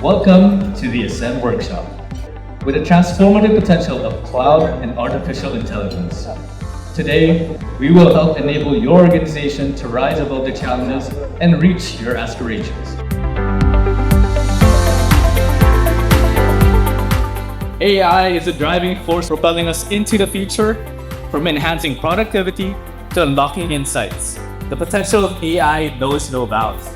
Welcome to the Ascend Workshop. With the transformative potential of cloud and artificial intelligence. Today, we will help enable your organization to rise above the challenges and reach your aspirations. AI is a driving force propelling us into the future, from enhancing productivity to unlocking insights. The potential of AI knows no bounds.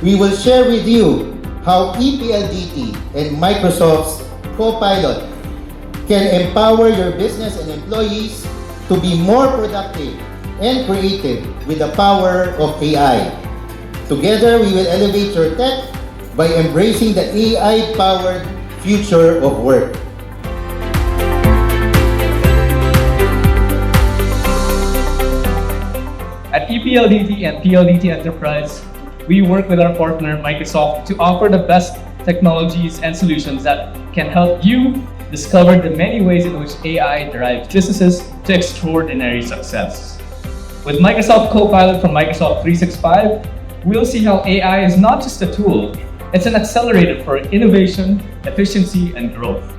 We will share with you how ePLDT and Microsoft's Copilot can empower your business and employees to be more productive and creative with the power of AI. Together, we will elevate your tech by embracing the AI-powered future of work. At ePLDT and PLDT Enterprise, we work with our partner Microsoft to offer the best technologies and solutions that can help you discover the many ways in which AI drives businesses to extraordinary success. With Microsoft Copilot from Microsoft 365, we'll see how AI is not just a tool, it's an accelerator for innovation, efficiency, and growth.